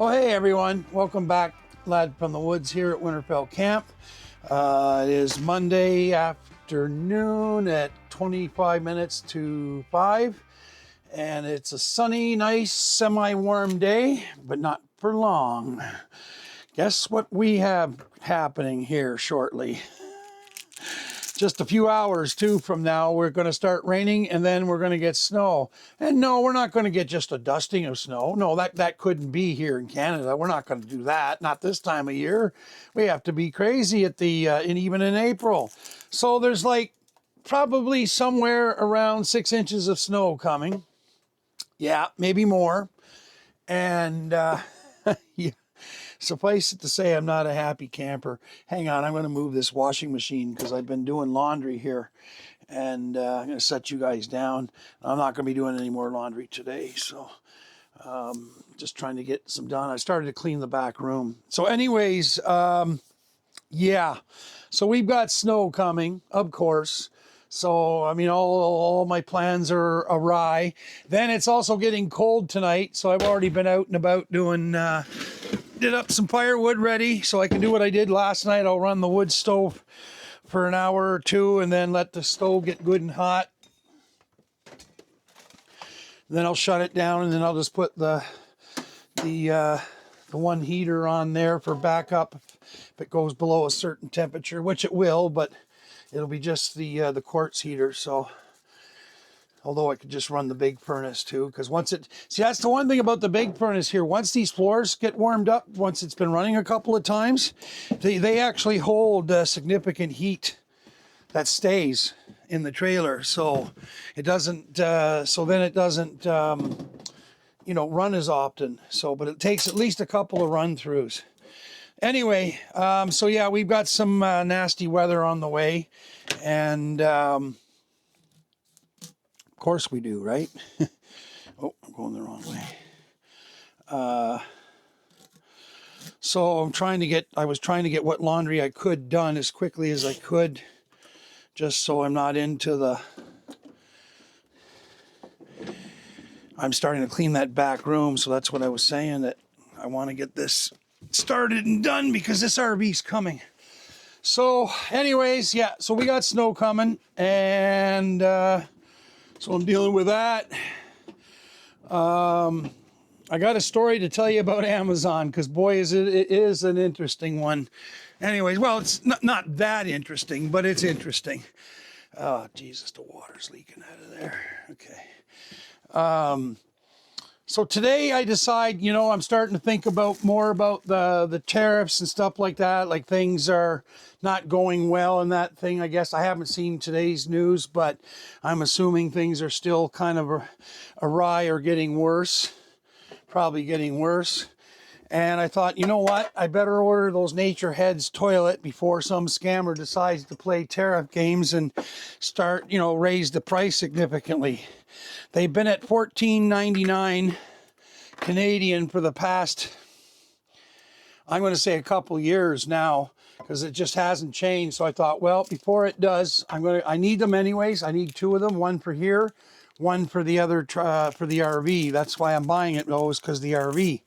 Oh, hey everyone. Welcome back, Lad from the Woods here at Winterfell Camp. It is Monday afternoon at 25 minutes to 5. And it's a sunny, nice, semi-warm day, but not for long. Guess what we have happening here shortly? Just a few hours too from now, we're going to start raining and then we're going to get snow. And no, we're not going to get just a dusting of snow. No, that couldn't be here in Canada. We're not going to do that. Not this time of year. We have to be crazy at the even in April. So there's like probably somewhere around 6 inches of snow coming. Yeah, maybe more. And yeah. Suffice it to say, I'm not a happy camper. Hang on, I'm going to move this washing machine because I've been doing laundry here. And I'm going to set you guys down. I'm not going to be doing any more laundry today. So just trying to get some done. I started to clean the back room. So anyways, yeah. So we've got snow coming, of course. So, I mean, all my plans are awry. Then it's also getting cold tonight. So I've already been out and about doing... did up some firewood ready so I can do what I did last night. I'll run the wood stove for an hour or two and then let the stove get good and hot. Then I'll shut it down and then I'll just put the one heater on there for backup if it goes below a certain temperature, which it will, but it'll be just the quartz heater. So although I could just run the big furnace too, because see, that's the one thing about the big furnace here. Once these floors get warmed up, once it's been running a couple of times, they actually hold significant heat that stays in the trailer. So it doesn't, run as often. So, but it takes at least a couple of run throughs. Anyway, so yeah, we've got some nasty weather on the way, and of course we do, right? Oh, I'm going the wrong way. So I was trying to get what laundry I could done as quickly as I could, just so I'm not I'm starting to clean that back room. So that's what I was saying, that I want to get this started and done because this RV's coming. So anyways, yeah, so we got snow coming and, so I'm dealing with that. I got a story to tell you about Amazon because boy, it is an interesting one. Anyways, well, it's not that interesting, but it's interesting. Oh, Jesus, the water's leaking out of there. Okay. So today I decide, I'm starting to think more about the tariffs and stuff like that. Like things are not going well in that thing. I guess I haven't seen today's news, but I'm assuming things are still kind of awry or getting worse. Probably getting worse. And I thought, you know what? I better order those Nature Heads toilet before some scammer decides to play tariff games and start, raise the price significantly. They've been at $14.99 Canadian for the past, I'm going to say a couple years now, because it just hasn't changed. So I thought, well, before it does, I need them anyways. I need two of them, one for here, one for the other, for the RV. That's why I'm buying it, though, is because the RV.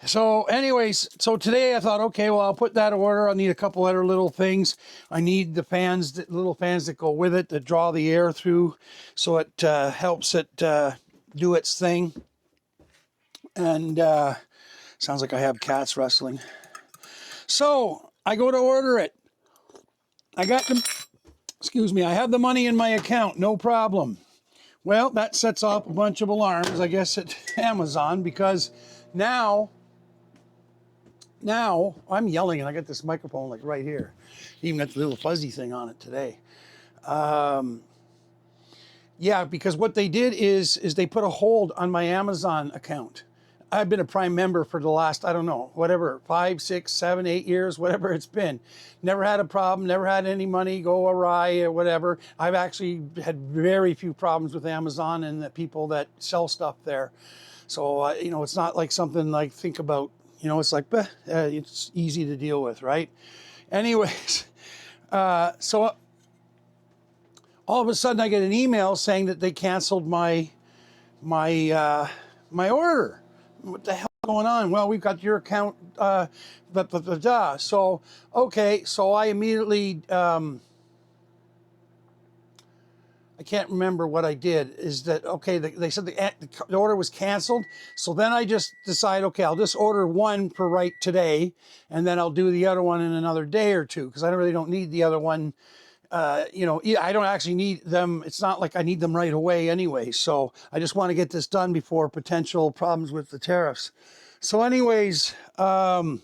So anyways, so today I thought, okay, well, I'll put that order. I'll need a couple other little things. I need the little fans that go with it that draw the air through so it helps it do its thing. And sounds like I have cats wrestling. So I go to order it. I have the money in my account, no problem. Well, that sets off a bunch of alarms, I guess, at Amazon, because now I'm yelling and I got this microphone like right here. Even got the little fuzzy thing on it today. Yeah, because what they did is they put a hold on my Amazon account. I've been a Prime member for the last, I don't know, whatever, 5, 6, 7, 8 years, whatever it's been. Never had a problem, never had any money go awry or whatever. I've actually had very few problems with Amazon and the people that sell stuff there. So, it's not like something like think about, it's like, it's easy to deal with, right? Anyways, so all of a sudden I get an email saying that they canceled my order. What the hell going on? Well, we've got your account, So, okay, so I immediately, I can't remember what I did. Is that, okay, they said the order was canceled. So then I just decided, okay, I'll just order one for right today, and then I'll do the other one in another day or two, because I really don't need the other one. You know, I don't actually need them. It's not like I need them right away anyway. So I just want to get this done before potential problems with the tariffs. So anyways, I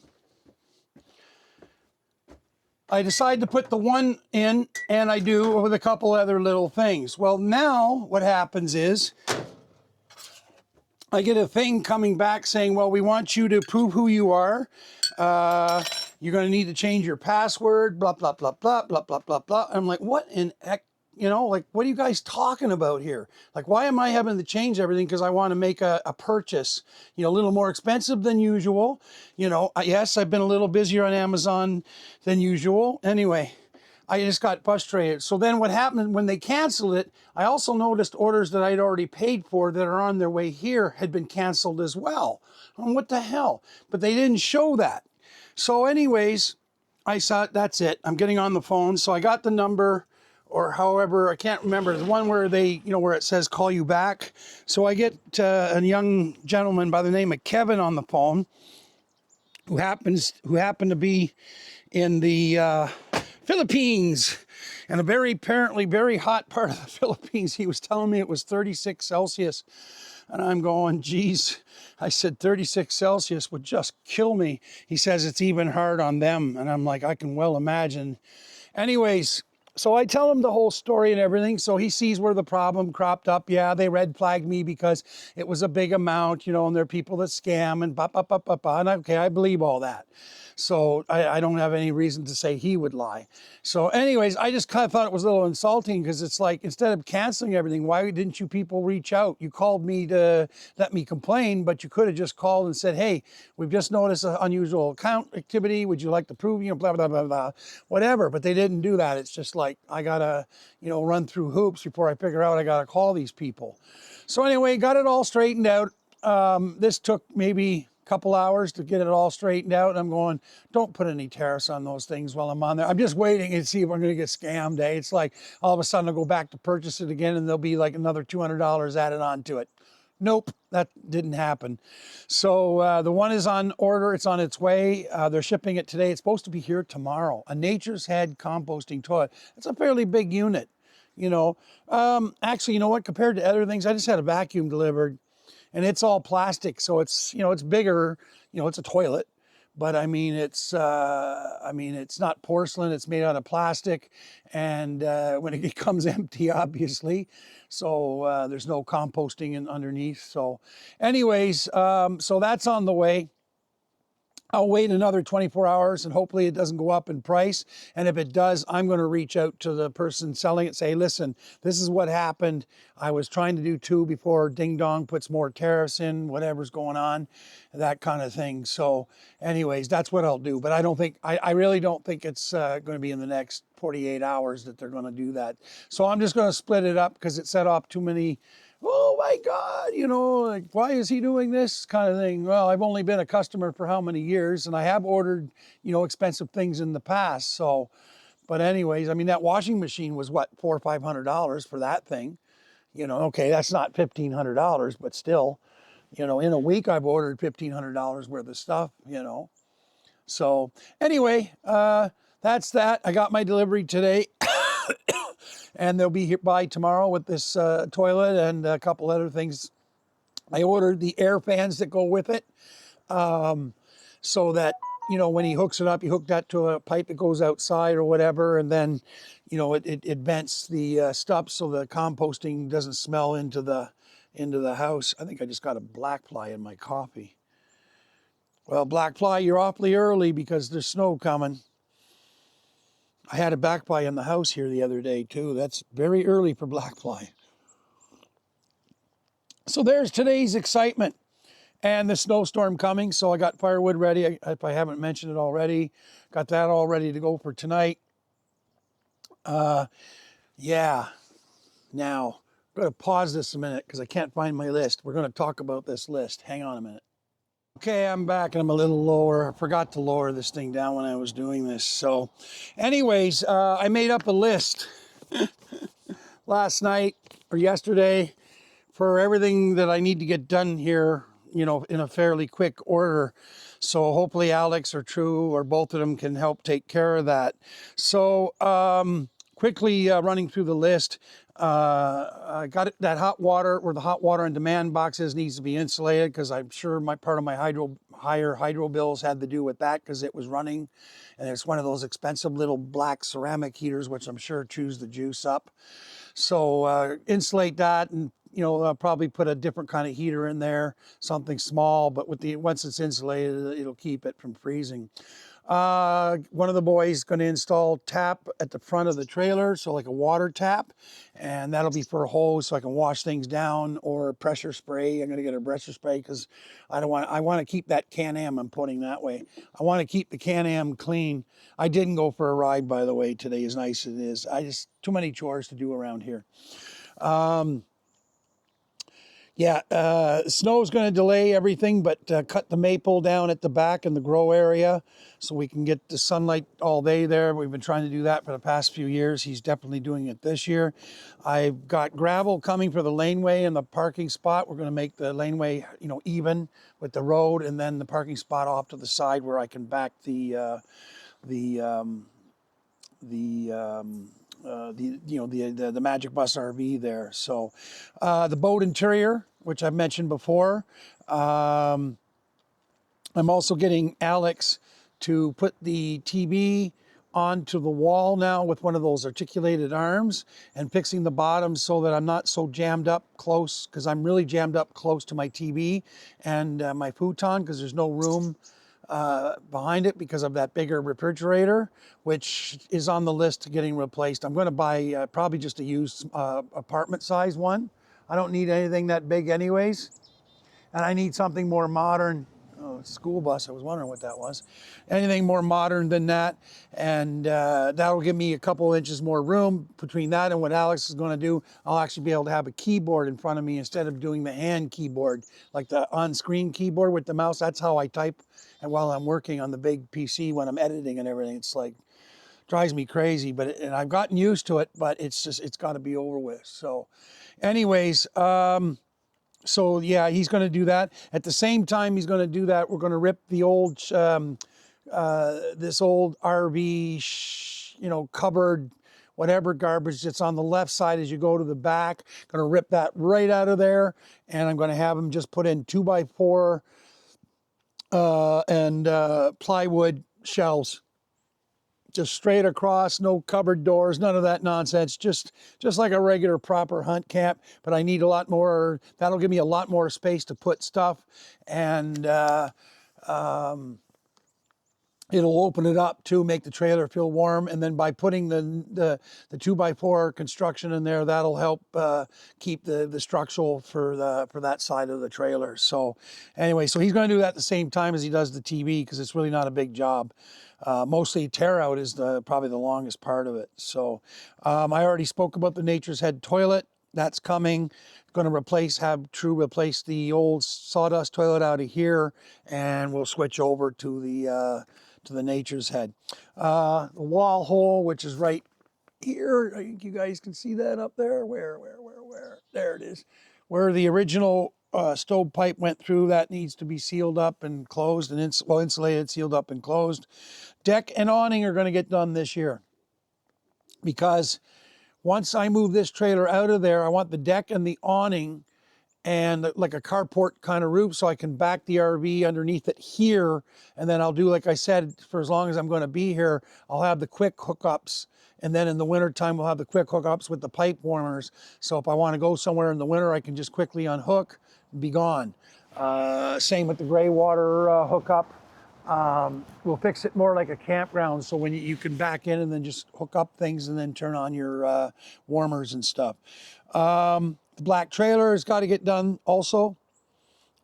decide to put the one in, and I do with a couple other little things. Well, now what happens is I get a thing coming back saying, well, we want you to prove who you are. You're going to need to change your password, blah, blah, blah, blah, blah, blah, blah, blah. I'm like, what in heck? You know, like, what are you guys talking about here? Like, why am I having to change everything because I want to make a purchase, you know, a little more expensive than usual? You know, yes, I've been a little busier on Amazon than usual. Anyway, I just got frustrated. So then what happened when they canceled it, I also noticed orders that I'd already paid for that are on their way here had been canceled as well. What the hell? But they didn't show that. So anyways, I thought, that's it. I'm getting on the phone. So I got the number, or however, I can't remember, the one where they, you know, where it says call you back. So I get a young gentleman by the name of Kevin on the phone, who happened to be in the Philippines, and a apparently very hot part of the Philippines. He was telling me it was 36 Celsius. And I'm going, geez, I said 36 Celsius would just kill me. He says it's even hard on them. And I'm like, I can well imagine. Anyways, so I tell him the whole story and everything. So he sees where the problem cropped up. Yeah, they red flagged me because it was a big amount, you know, and there are people that scam and And okay, I believe all that. So I don't have any reason to say he would lie. So anyways, I just kind of thought it was a little insulting, because it's like, instead of canceling everything, why didn't you people reach out? You called me to let me complain, but you could have just called and said, hey, we've just noticed an unusual account activity. Would you like to prove, you know, blah, blah, blah, blah, whatever. But they didn't do that. It's just like, I got to, you know, run through hoops before I figure out I got to call these people. So anyway, got it all straightened out. This took maybe couple hours to get it all straightened out. I'm going, don't put any tariffs on those things while I'm on there. I'm just waiting to see if I'm going to get scammed. It's like all of a sudden I'll go back to purchase it again, and there'll be like another $200 added on to it. Nope, that didn't happen. So the one is on order. It's on its way. They're shipping it today. It's supposed to be here tomorrow. A Nature's Head composting toilet. It's a fairly big unit, you know. Actually, you know what? Compared to other things, I just had a vacuum delivered, and it's all plastic, so it's, you know, it's bigger, you know, it's a toilet, but I mean, it's not porcelain, it's made out of plastic, and when it comes empty, obviously, so there's no composting underneath. So anyways, so that's on the way. I'll wait another 24 hours and hopefully it doesn't go up in price. And if it does, I'm going to reach out to the person selling it, say, listen, this is what happened. I was trying to do 2 before Ding Dong puts more tariffs in, whatever's going on, that kind of thing. So anyways, that's what I'll do. But I really don't think it's going to be in the next 48 hours that they're going to do that. So I'm just going to split it up, because it set off too many, oh my God, you know, like, why is he doing this kind of thing? Well, I've only been a customer for how many years, and I have ordered, you know, expensive things in the past. So, but anyways, I mean, that washing machine was what, $400 or $500 for that thing. You know, okay, that's not $1,500, but still, you know, in a week I've ordered $1,500 worth of stuff, you know. So anyway, that's that. I got my delivery today. And they'll be here by tomorrow with this toilet and a couple other things. I ordered the air fans that go with it, so that, you know, when he hooks it up, he hooked that to a pipe that goes outside or whatever, and then, you know, it vents the stuff so the composting doesn't smell into the house. I think I just got a black fly in my coffee. Well, black fly, you're awfully early because there's snow coming. I had a black fly in the house here the other day too. That's very early for black fly. So there's today's excitement and the snowstorm coming. So I got firewood ready. If I haven't mentioned it already, got that all ready to go for tonight. Yeah. Now, I'm going to pause this a minute because I can't find my list. We're going to talk about this list. Hang on a minute. Okay, I'm back and I'm a little lower. I forgot to lower this thing down when I was doing this. So anyways, I made up a list last night or yesterday for everything that I need to get done here, you know, in a fairly quick order. So hopefully Alex or True or both of them can help take care of that. So quickly running through the list, I got it, that hot water, where the hot water on demand boxes needs to be insulated, because I'm sure my part of my higher hydro bills had to do with that, because it was running, and it's one of those expensive little black ceramic heaters, which I'm sure chews the juice up. So insulate that, and probably put a different kind of heater in there, something small, but once it's insulated, it'll keep it from freezing. One of the boys going to install tap at the front of the trailer, so like a water tap, and that'll be for a hose so I can wash things down, or pressure spray. I'm going to get a pressure spray because I want to keep that Can-Am, I'm putting that way. I want to keep the Can-Am clean. I didn't go for a ride, by the way, today, as nice as it is. Too many chores to do around here. Snow's going to delay everything, but cut the maple down at the back in the grow area so we can get the sunlight all day there. We've been trying to do that for the past few years. He's definitely doing it this year. I've got gravel coming for the laneway and the parking spot. We're going to make the laneway, even with the road, and then the parking spot off to the side where I can back the Magic Bus RV there. So the boat interior, which I've mentioned before. I'm also getting Alex to put the TV onto the wall now with one of those articulated arms, and fixing the bottom so that I'm not so jammed up close, because I'm really jammed up close to my TV and my futon, because there's no room behind it because of that bigger refrigerator, which is on the list to getting replaced. I'm going to buy probably just a used apartment size one. I don't need anything that big anyways, and I need something more modern. Oh, school bus, I was wondering what that was. Anything more modern than that, and that'll give me a couple inches more room between that and what Alex is going to do. I'll actually be able to have a keyboard in front of me instead of doing the hand keyboard, like the on-screen keyboard with the mouse. That's how I type, and while I'm working on the big PC when I'm editing and everything, it's like, drives me crazy. And I've gotten used to it, but it's got to be over with. So anyways, so yeah, he's going to do that. At the same time he's going to do that, we're going to rip the old, this old RV, cupboard, whatever garbage that's on the left side as you go to the back. Going to rip that right out of there, and I'm going to have him just put in 2x4 and plywood shelves. Just straight across, no cupboard doors, none of that nonsense. Just like a regular proper hunt camp. But I need a lot more. That'll give me a lot more space to put stuff, and it'll open it up to make the trailer feel warm. And then by putting the 2x4 construction in there, that'll help keep the structural for that side of the trailer. So anyway, so he's going to do that at the same time as he does the TV, because it's really not a big job. Mostly tear out is probably the longest part of it. So I already spoke about the Nature's Head toilet. That's coming. Going to have True replace the old sawdust toilet out of here, and we'll switch over to the Nature's Head. The wall hole, which is right here. I think you guys can see that up there. Where? There it is. Where the original stovepipe went through, that needs to be sealed up and closed, and insulated, sealed up and closed. Deck and awning are going to get done this year, because once I move this trailer out of there, I want the deck and the awning and like a carport kind of roof, so I can back the RV underneath it here. And then I'll do, like I said, for as long as I'm going to be here, I'll have the quick hookups. And then in the wintertime, we'll have the quick hookups with the pipe warmers. So if I want to go somewhere in the winter, I can just quickly unhook and be gone. Same with the gray water hookup. We'll fix it more like a campground, so when you can back in and then just hook up things and then turn on your warmers and stuff. The black trailer has got to get done also.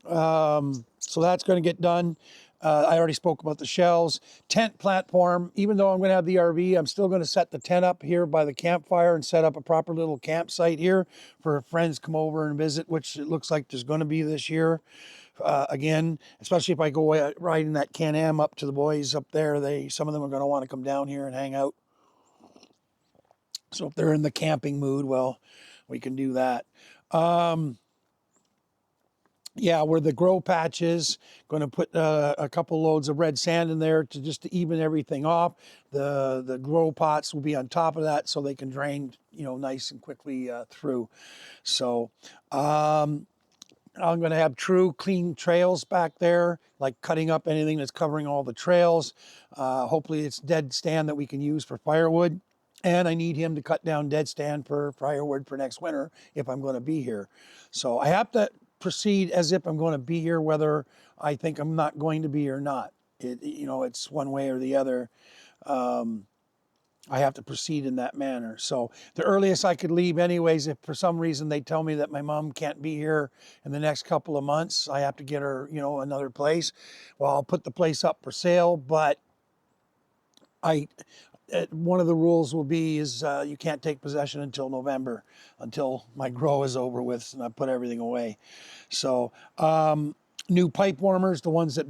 So that's going to get done. I already spoke about the shelves. Tent platform, even though I'm going to have the RV, I'm still going to set the tent up here by the campfire and set up a proper little campsite here for friends come over and visit, which it looks like there's going to be this year. again, especially if I go riding that Can-Am up to the boys up there. Some of them are going to want to come down here and hang out. So if they're in the camping mood, well, we can do that. Yeah, where the grow patch is, going to put a couple loads of red sand in there to even everything off. The grow pots will be on top of that so they can drain, nice and quickly through. So I'm going to have true clean trails back there, like cutting up anything that's covering all the trails. Hopefully it's dead stand that we can use for firewood. And I need him to cut down dead stand for firewood for next winter if I'm going to be here. So I have to proceed as if I'm going to be here, whether I think I'm not going to be or not. It's one way or the other. I have to proceed in that manner. So the earliest I could leave anyways, if for some reason they tell me that my mom can't be here in the next couple of months, I have to get her, another place. Well, I'll put the place up for sale, but one of the rules will be is you can't take possession until November, until my grow is over with and I put everything away. So new pipe warmers, the ones that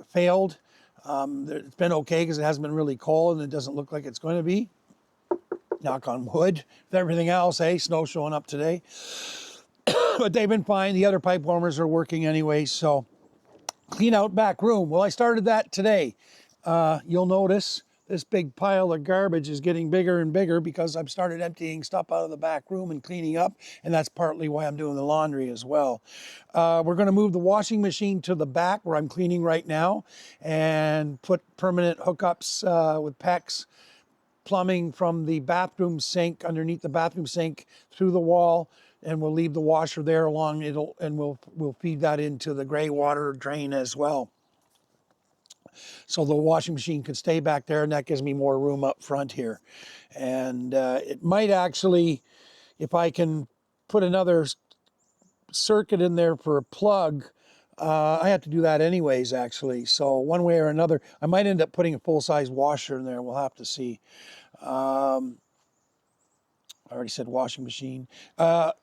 failed, it's been okay because it hasn't been really cold and it doesn't look like it's going to be. Knock on wood. With everything else, snow showing up today. But they've been fine. The other pipe warmers are working anyway. So clean out back room. Well, I started that today. You'll notice this big pile of garbage is getting bigger and bigger because I've started emptying stuff out of the back room and cleaning up, and that's partly why I'm doing the laundry as well. We're going to move the washing machine to the back where I'm cleaning right now and put permanent hookups with PEX plumbing from the bathroom sink, underneath the bathroom sink, through the wall, and we'll leave the washer there and we'll feed that into the gray water drain as well. So the washing machine can stay back there, and that gives me more room up front here. And it might actually, if I can put another circuit in there for a plug, I have to do that anyways, actually. So one way or another, I might end up putting a full-size washer in there. We'll have to see. I already said washing machine.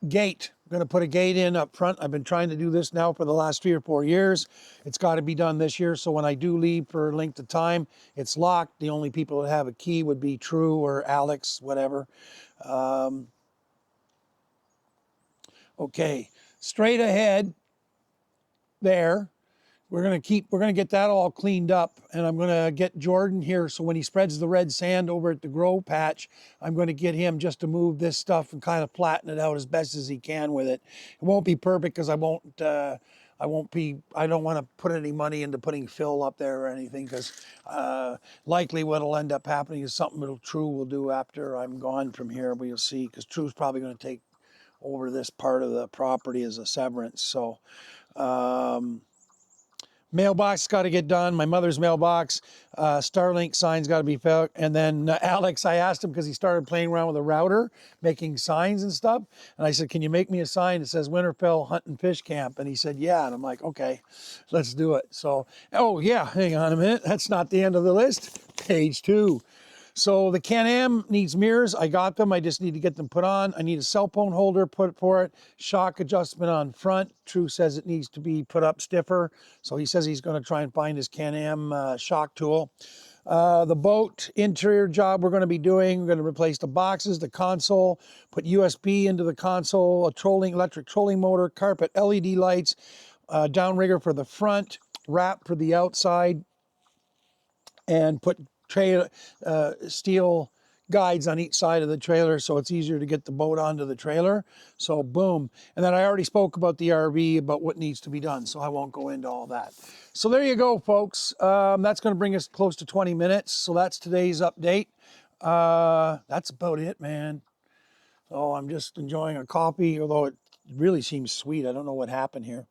Gate. I'm going to put a gate in up front. I've been trying to do this now for the last 3 or 4 years. It's got to be done this year. So when I do leave for a length of time, it's locked. The only people that have a key would be True or Alex, whatever. Okay. Straight ahead there. We're going to get that all cleaned up, and I'm going to get Jordan here. So when he spreads the red sand over at the grow patch, I'm going to get him just to move this stuff and kind of flatten it out as best as he can with it. It won't be perfect because I don't want to put any money into putting fill up there or anything, because likely what'll end up happening is something that True will do after I'm gone from here. We'll see, because True's probably going to take over this part of the property as a severance. So, mailbox got to get done. My mother's mailbox, Starlink signs got to be filled. And then Alex, I asked him because he started playing around with a router, making signs and stuff. And I said, can you make me a sign that says Winterfell Hunt and Fish Camp? And he said, yeah. And I'm like, okay, let's do it. So, oh yeah, hang on a minute. That's not the end of the list. Page 2. So the Can-Am needs mirrors. I got them. I just need to get them put on. I need a cell phone holder put for it. Shock adjustment on front. True says it needs to be put up stiffer. So he says he's going to try and find his Can-Am shock tool. The boat interior job we're going to be doing. We're going to replace the boxes, the console, put USB into the console, a electric trolling motor, carpet LED lights, downrigger for the front, wrap for the outside, and put steel guides on each side of the trailer so it's easier to get the boat onto the trailer. So boom. And then I already spoke about the RV, about what needs to be done, so I won't go into all that. So there you go, folks. That's going to bring us close to 20 minutes. So that's today's update. That's about it, man. So I'm just enjoying a coffee, although it really seems sweet. I don't know what happened here.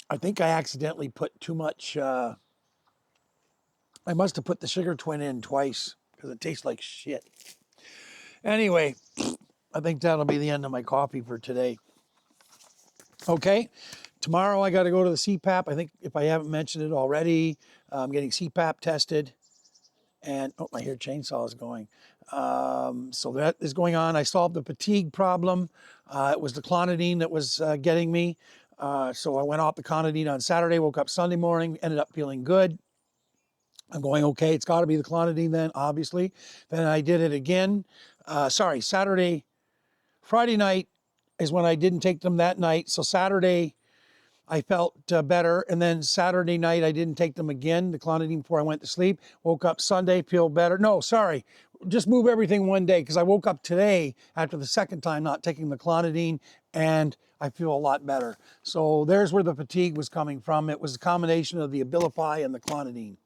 I think I accidentally put too much... I must have put the sugar twin in twice because it tastes like shit. Anyway, I think that'll be the end of my coffee for today. Okay, tomorrow I got to go to the CPAP. I think if I haven't mentioned it already, I'm getting CPAP tested. And, oh, my hair chainsaw is going. So that is going on. I solved the fatigue problem. It was the clonidine that was getting me. So I went off the clonidine on Saturday, woke up Sunday morning, ended up feeling good. I'm going, okay, it's got to be the clonidine then, obviously. Then I did it again. Friday night is when I didn't take them that night. So Saturday, I felt better. And then Saturday night, I didn't take them again, the clonidine, before I went to sleep. Woke up Sunday, feel better. No, sorry. Just move everything one day, because I woke up today after the second time not taking the clonidine, and I feel a lot better. So there's where the fatigue was coming from. It was a combination of the Abilify and the clonidine.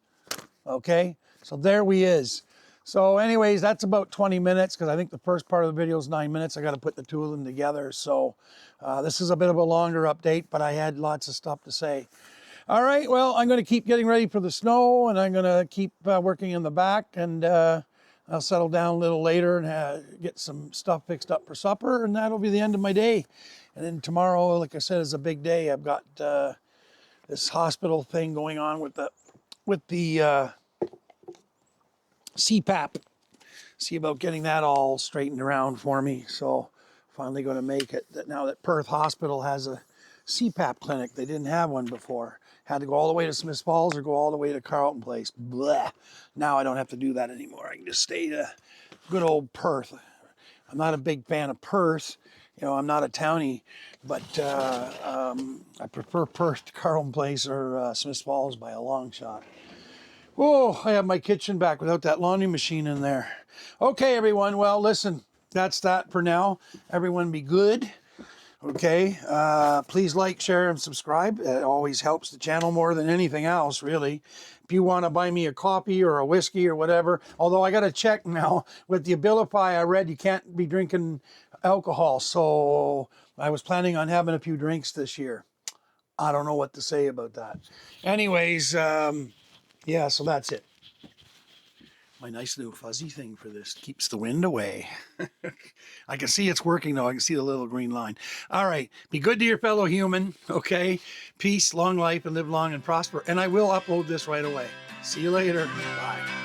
Okay, so there we is. So anyways, that's about 20 minutes, because I think the first part of the video is 9 minutes. I got to put the two of them together. So this is a bit of a longer update, but I had lots of stuff to say. All right, well, I'm going to keep getting ready for the snow, and I'm going to keep working in the back, and I'll settle down a little later and get some stuff fixed up for supper, and that'll be the end of my day. And then tomorrow, like I said, is a big day. I've got this hospital thing going on with the CPAP. See about getting that all straightened around for me. So finally going to make it. Now that Perth Hospital has a CPAP clinic. They didn't have one before. Had to go all the way to Smith Falls or go all the way to Carlton Place. Blah. Now I don't have to do that anymore. I can just stay to good old Perth. I'm not a big fan of Perth. You know, I'm not a townie, but I prefer Perth to Carlton Place or Smith Falls by a long shot. Oh, I have my kitchen back without that laundry machine in there. Okay, everyone. Well, listen, that's that for now. Everyone be good. Okay. Please like, share, and subscribe. It always helps the channel more than anything else, really. If you want to buy me a coffee or a whiskey or whatever, although I got to check now with the Abilify, I read you can't be drinking alcohol. So I was planning on having a few drinks this year. I don't know what to say about that. Anyways, yeah, so that's it. My nice little fuzzy thing for this keeps the wind away. I can see it's working though. I can see the little green line. All right. Be good to your fellow human. Okay. Peace, long life, and live long and prosper. And I will upload this right away. See you later. Bye.